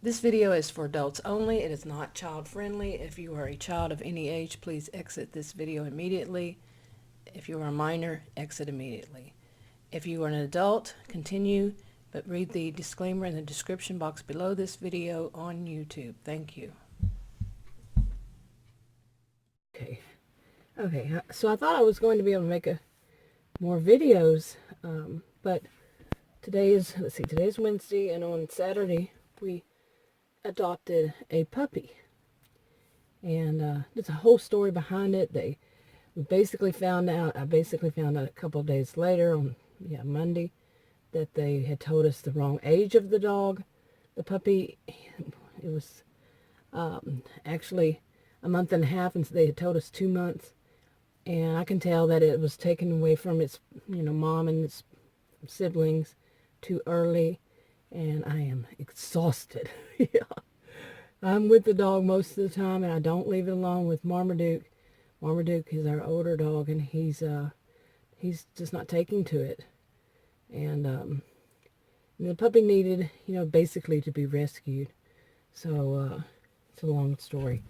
This video is for adults only. It is not child friendly. If you are a child of any age, please exit this video immediately. If you are a minor, exit immediately. If you are an adult, continue, but read the disclaimer in the description box below this video on YouTube. Thank you. Okay, so I thought I was going to be able to make more videos, but today is Wednesday, and on Saturday we adopted a puppy, and there's a whole story behind it. I basically found out a couple of days later, on Monday, that they had told us the wrong age of the dog. The puppy, it was actually a month and a half, and they had told us 2 months. And I can tell that it was taken away from its, mom and its siblings too early. And I am exhausted. Yeah. I'm with the dog most of the time, and I don't leave it alone with Marmaduke. Marmaduke is our older dog, and he's just not taking to it. And the puppy needed, basically to be rescued. So it's a long story.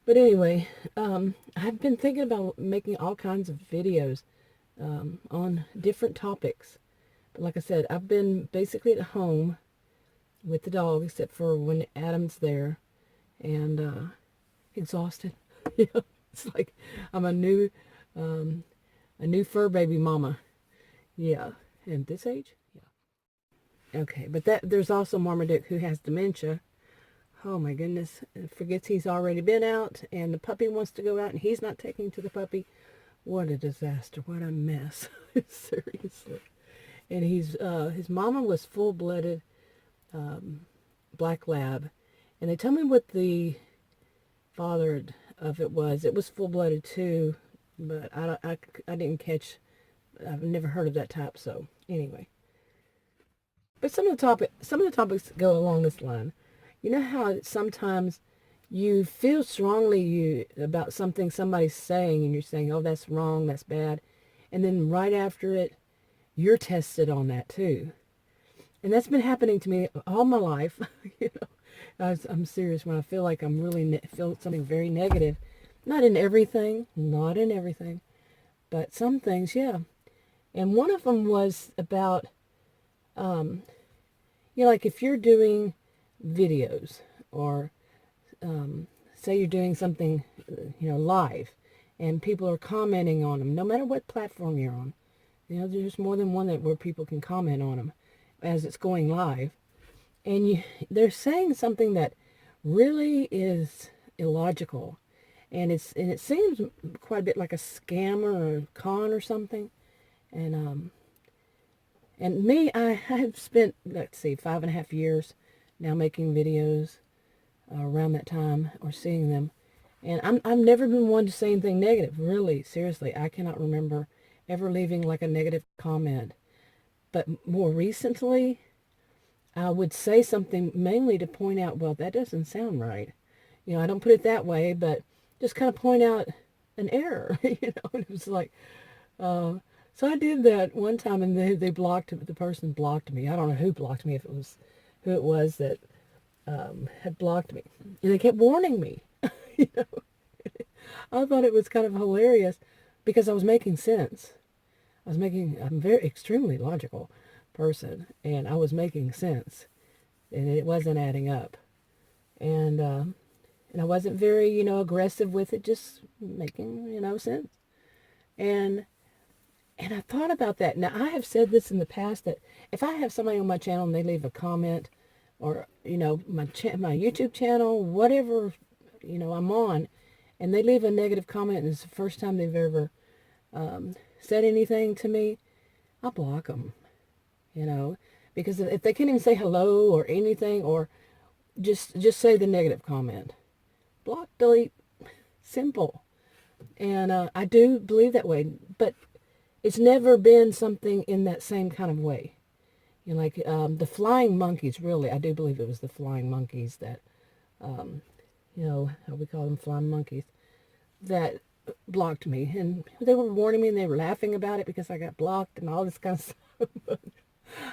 But anyway, I've been thinking about making all kinds of videos on different topics. But like I said, I've been basically at home with the dog, except for when Adam's there, and exhausted. It's like I'm a new fur baby mama. Yeah, and this age, yeah. Okay, but there's also Marmaduke, who has dementia. Oh my goodness, forgets he's already been out, and the puppy wants to go out, and he's not taking to the puppy. What a disaster, what a mess. Seriously. And his mama was full-blooded black lab, and they tell me what the father of it was. It was full-blooded too, but I didn't catch, I've never heard of that type, so anyway. But some of the topics go along this line. You know how sometimes you feel strongly about something somebody's saying, and you're saying, oh, that's wrong, that's bad. And then right after it, you're tested on that too. And that's been happening to me all my life. I'm serious when I feel like I'm really feel something very negative. Not in everything, but some things, yeah. And one of them was about, like if you're doing videos, or say you're doing something live, and people are commenting on them, no matter what platform you're on. There's more than one where people can comment on them as it's going live, and they're saying something that really is illogical, and it seems quite a bit like a scam or a con or something. And me, I have spent, let's see, 5.5 years now making videos around that time, or seeing them. And I've never been one to say anything negative, really, seriously. I cannot remember ever leaving like a negative comment. But more recently, I would say something mainly to point out, well, that doesn't sound right. I don't put it that way, but just kind of point out an error, and it was like, so I did that one time, and the person blocked me. I don't know who blocked me, if it was who it was that had blocked me. And they kept warning me. I thought it was kind of hilarious, because I was making sense. I'm very extremely logical person, and I was making sense, and it wasn't adding up. And I wasn't very, aggressive with it, just making, sense. And I thought about that. Now, I have said this in the past, that if I have somebody on my channel and they leave a comment, or, my YouTube channel, whatever, I'm on, and they leave a negative comment, and it's the first time they've ever said anything to me, I'll block them, because if they can't even say hello or anything, or just say the negative comment, block, delete, simple. And I do believe that way, but it's never been something in that same kind of way. Like the flying monkeys, really, I do believe it was the flying monkeys that, how we call them, flying monkeys, that blocked me. And they were warning me, and they were laughing about it because I got blocked and all this kind of stuff.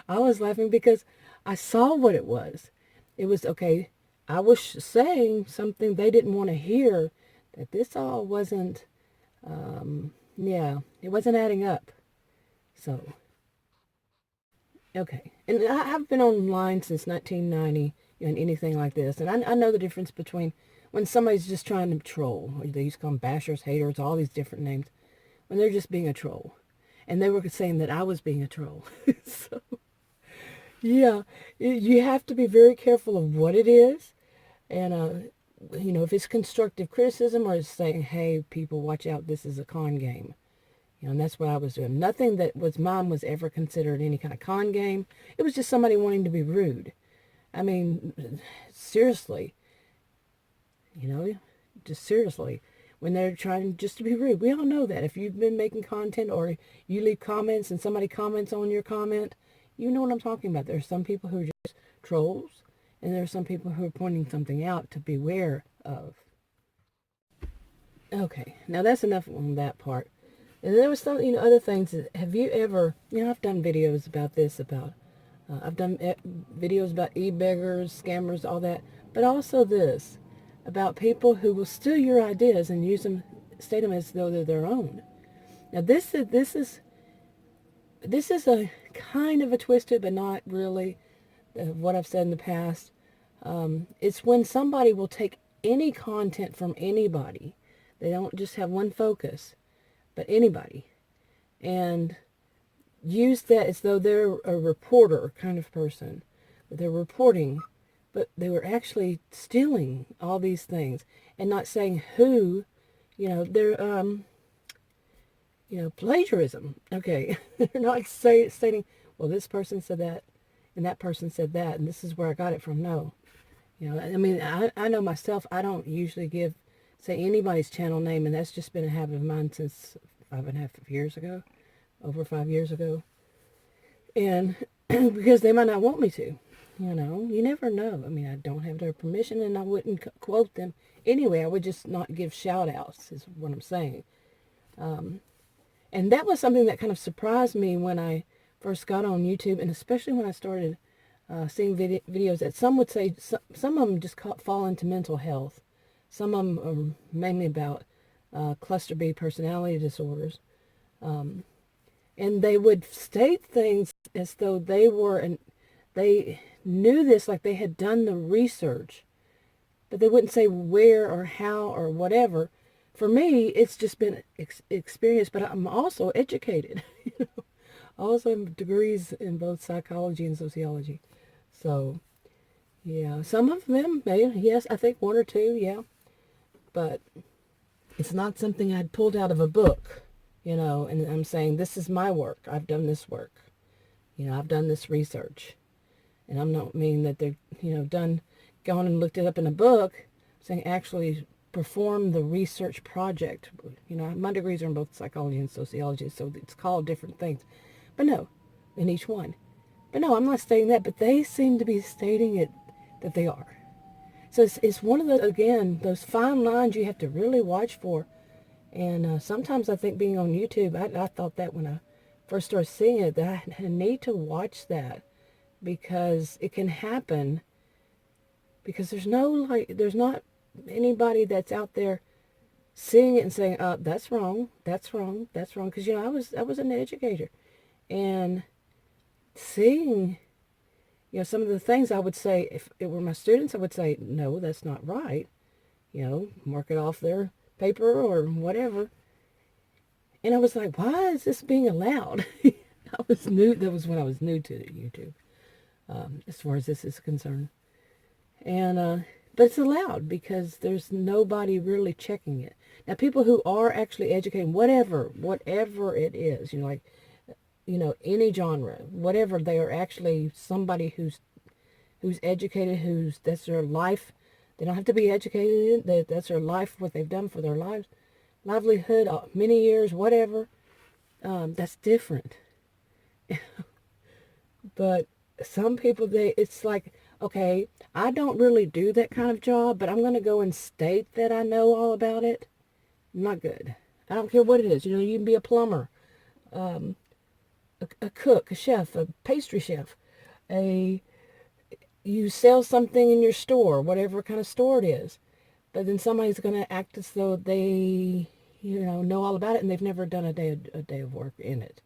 I was laughing because I saw what it was. It was, okay, I was saying something they didn't want to hear, that this all wasn't, yeah, it wasn't adding up. So, okay. And I've been online since 1990 and anything like this. And I know the difference between when somebody's just trying to troll. They used to call them bashers, haters, all these different names. When they're just being a troll. And they were saying that I was being a troll. So, yeah, you have to be very careful of what it is. And, if it's constructive criticism or it's saying, hey, people, watch out, this is a con game. And that's what I was doing. Nothing that was mine was ever considered any kind of con game. It was just somebody wanting to be rude. I mean, seriously, just seriously, when they're trying just to be rude. We all know that. If you've been making content or you leave comments and somebody comments on your comment, you know what I'm talking about. There are some people who are just trolls, and there are some people who are pointing something out to beware of. Okay, now that's enough on that part. And there was some, other things. Have you ever, I've done videos about this, I've done videos about e-beggars, scammers, all that. But also this, about people who will steal your ideas and use them, state them as though they're their own. Now this is a kind of a twisted, but not really what I've said in the past. It's when somebody will take any content from anybody. They don't just have one focus, but anybody, and use that as though they're a reporter kind of person. They're reporting, but they were actually stealing all these things and not saying who, they're, plagiarism. Okay. They're not stating, well, this person said that and that person said that, and this is where I got it from. No. I mean, I know myself, I don't usually say anybody's channel name, and that's just been a habit of mine since 5.5 years ago, over 5 years ago. And because they might not want me to, you never know. I mean, I don't have their permission, and I wouldn't quote them anyway. I would just not give shout outs, is what I'm saying. And that was something that kind of surprised me when I first got on YouTube, and especially when I started seeing videos that some would say, some of them just fall into mental health. Some of them are mainly about cluster B personality disorders. And they would state things as though they knew this, like they had done the research, but they wouldn't say where or how or whatever. For me, it's just been experience, but I'm also educated. I also have degrees in both psychology and sociology. So, yeah, some of them, yes, I think one or two, yeah. But it's not something I'd pulled out of a book, and I'm saying, this is my work. I've done this work. I've done this research. And I'm not meaning that they're, gone and looked it up in a book. I'm saying actually perform the research project. My degrees are in both psychology and sociology, so it's called different things. But no, in each one. But no, I'm not stating that, but they seem to be stating it that they are. So it's one of those, again, those fine lines you have to really watch for. And sometimes I think being on YouTube, I thought that when I first started seeing it, that I need to watch that, because it can happen, because there's not anybody that's out there seeing it and saying, that's wrong, that's wrong, that's wrong. Because, I was an educator, and seeing, some of the things I would say, if it were my students, I would say, no, that's not right. Mark it off their paper or whatever. And I was like, why is this being allowed? I was new. That was when I was new to YouTube, as far as this is concerned. And, but it's allowed because there's nobody really checking it. Now, people who are actually educating, whatever it is, any genre, whatever, they are actually somebody who's educated, that's their life. They don't have to be educated in it. That's their life, what they've done for their lives, livelihood, many years, whatever. That's different. But some people, it's like, okay, I don't really do that kind of job, but I'm going to go and state that I know all about it. Not good. I don't care what it is. You can be a plumber, a cook, a chef, a pastry chef, you sell something in your store, whatever kind of store it is, but then somebody's going to act as though they, know all about it, and they've never done a day of work in it,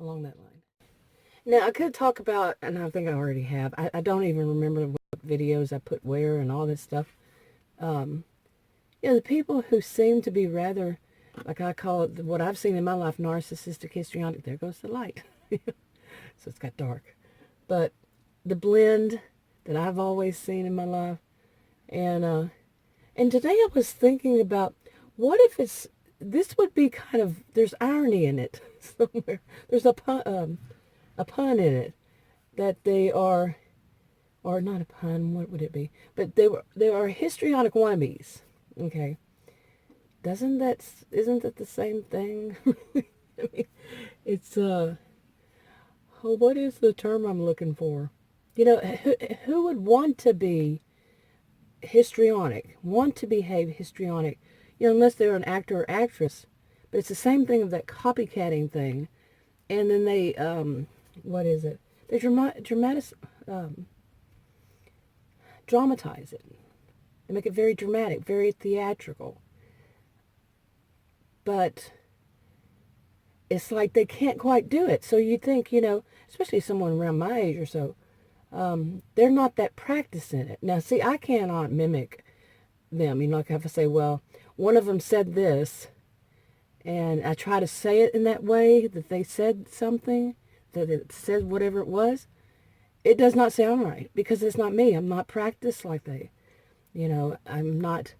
along that line. Now, I could talk about, and I think I already have, I don't even remember what videos I put where and all this stuff. The people who seem to be rather, like I call it, what I've seen in my life, narcissistic-histrionic. There goes the light. So it's got dark. But the blend that I've always seen in my life. And today I was thinking about, what if this would be kind of, there's irony in it somewhere. There's a pun in it, that they are, or not a pun, what would it be? But they are histrionic wannabes. Okay. Isn't that the same thing? I mean, it's, what is the term I'm looking for? Who would want to be histrionic, want to behave histrionic, unless they're an actor or actress. But it's the same thing of that copycatting thing. And then they, what is it? They dramatize it. They make it very dramatic, very theatrical. But it's like they can't quite do it. So you think, especially someone around my age or so, they're not that practiced in it. Now, see, I cannot mimic them. Like if I say, well, one of them said this, and I try to say it in that way, that they said something, that it said whatever it was, it does not sound right, because it's not me. I'm not practiced like they. I'm not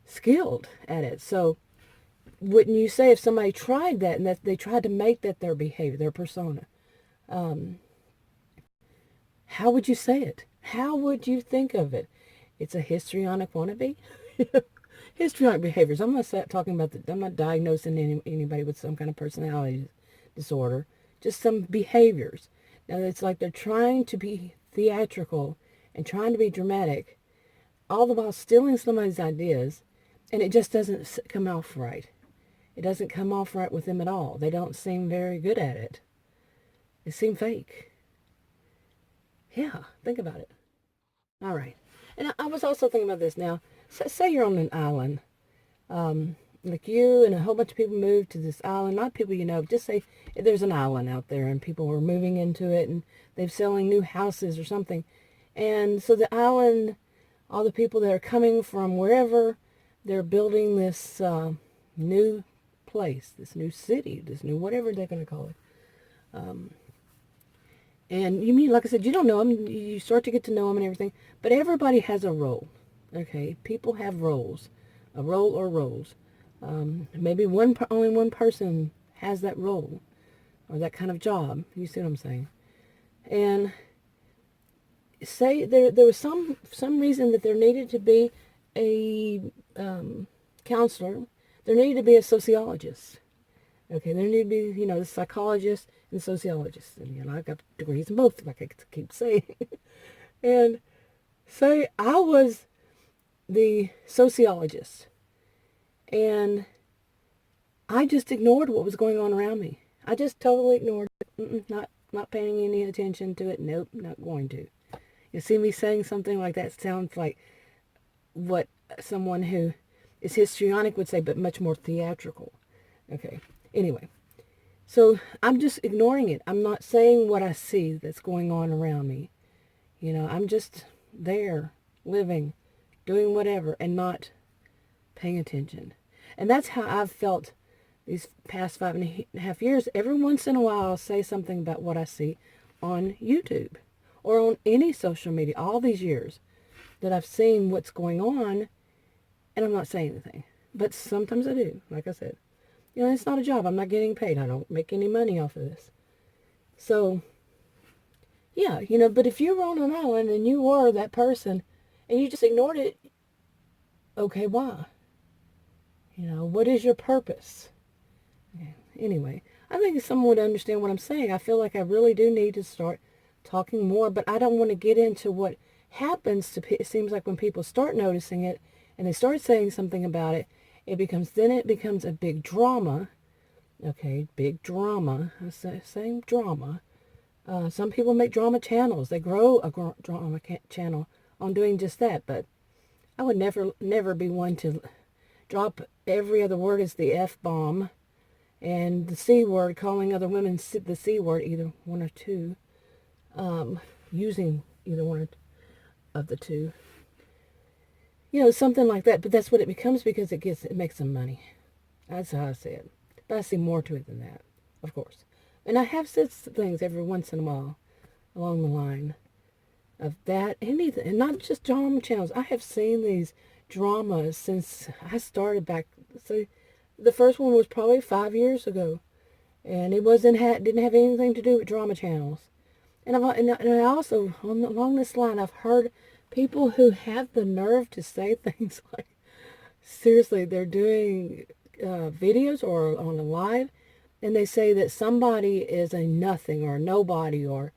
skilled at it. So wouldn't you say, if somebody tried that, and that they tried to make that their behavior, their persona, how would you say it? How would you think of it? It's a histrionic wannabe. Histrionic behaviors. I'm not talking about I'm not diagnosing anybody with some kind of personality disorder. Just some behaviors. Now, it's like they're trying to be theatrical and trying to be dramatic, all the while stealing somebody's ideas, and it just doesn't come off right. It doesn't come off right with them at all. They don't seem very good at it. They seem fake. Yeah, think about it. All right. And I was also thinking about this now. Say you're on an island. Like you and a whole bunch of people moved to this island. Not people just say there's an island out there and people are moving into it and they're selling new houses or something. And so the island, all the people that are coming from wherever, they're building this new place, this new city, this new whatever they're going to call it. And you mean, like I said, you don't know them. You start to get to know them and everything. But everybody has a role. Okay? People have roles. A role or roles. Maybe only one person has that role. Or that kind of job. You see what I'm saying? And say there was some reason that there needed to be a counselor. There needed to be a sociologist. Okay, there need to be, the psychologist and the sociologist. And, I got degrees in both, like I keep saying. And say I was the sociologist. And I just ignored what was going on around me. I just totally ignored it. Not paying any attention to it. Nope, not going to. You see me saying something like that sounds like what someone who is histrionic would say, but much more theatrical. Okay. Anyway, so I'm just ignoring it. I'm not saying what I see that's going on around me. I'm just there, living, doing whatever, and not paying attention. And that's how I've felt these past 5.5 years. Every once in a while, I'll say something about what I see on YouTube or on any social media, all these years that I've seen what's going on, and I'm not saying anything. But sometimes I do, like I said. It's not a job. I'm not getting paid. I don't make any money off of this. So, yeah, but if you were on an island and you were that person and you just ignored it, okay, why? What is your purpose? Okay. Anyway, I think if someone would understand what I'm saying, I feel like I really do need to start talking more, but I don't want to get into what happens to, it seems like when people start noticing it and they start saying something about it, it becomes a big drama. Okay, big drama. I'm saying drama. Some people make drama channels. They grow a drama channel on doing just that. But I would never be one to drop every other word as the F-bomb and the C word, calling other women the C word, either one or two, using either one of the two. You know, something like that. But that's what it becomes because it makes them money. That's how I see it. But I see more to it than that, of course. And I have said things every once in a while along the line of that, anything, and not just drama channels. I have seen these dramas since I started back. So the first one was probably 5 years ago, and it didn't have anything to do with drama channels. And I also along this line, I've heard people who have the nerve to say things like, seriously, they're doing videos or on a live, and they say that somebody is a nothing or a nobody, or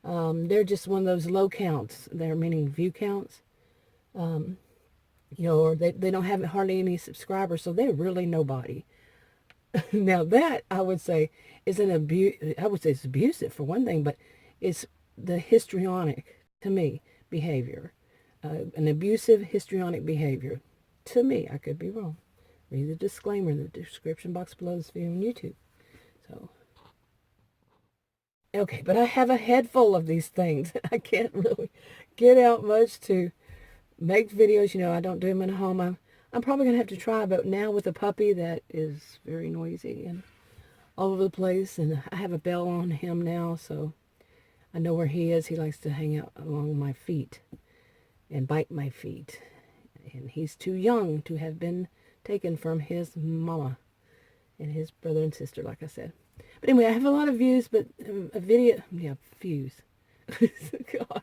they're just one of those low counts. They're meaning view counts. You know, or they don't have hardly any subscribers, so they're really nobody. Now that, I would say, is an abuse. I would say it's abusive for one thing, but it's the histrionic, to me, behavior. An abusive histrionic behavior. To me, I could be wrong. Read the disclaimer in the description box below this video on YouTube. So, okay, but I have a head full of these things. I can't really get out much to make videos. You know, I don't do them in a home. I'm probably going to have to try, but now with a puppy that is very noisy and all over the place, and I have a bell on him now, so I know where he is. He likes to hang out along my feet and bite my feet. And he's too young to have been taken from his mama and his brother and sister, like I said. But anyway, I have a lot of views, but views. God.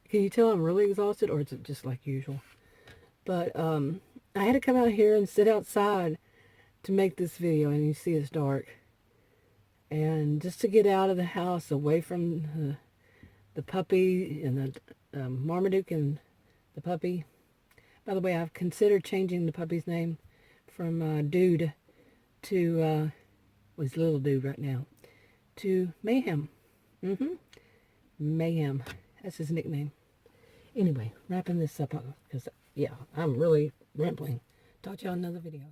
Can you tell I'm really exhausted, or is it just like usual? But I had to come out here and sit outside to make this video, and you see it's dark. And just to get out of the house, away from the puppy and the Marmaduke and the puppy. By the way, I've considered changing the puppy's name from Dude to, well, he's Little Dude right now, to Mayhem. Mayhem. That's his nickname. Anyway, wrapping this up, because, yeah, I'm really rambling. Talk to y'all in another video.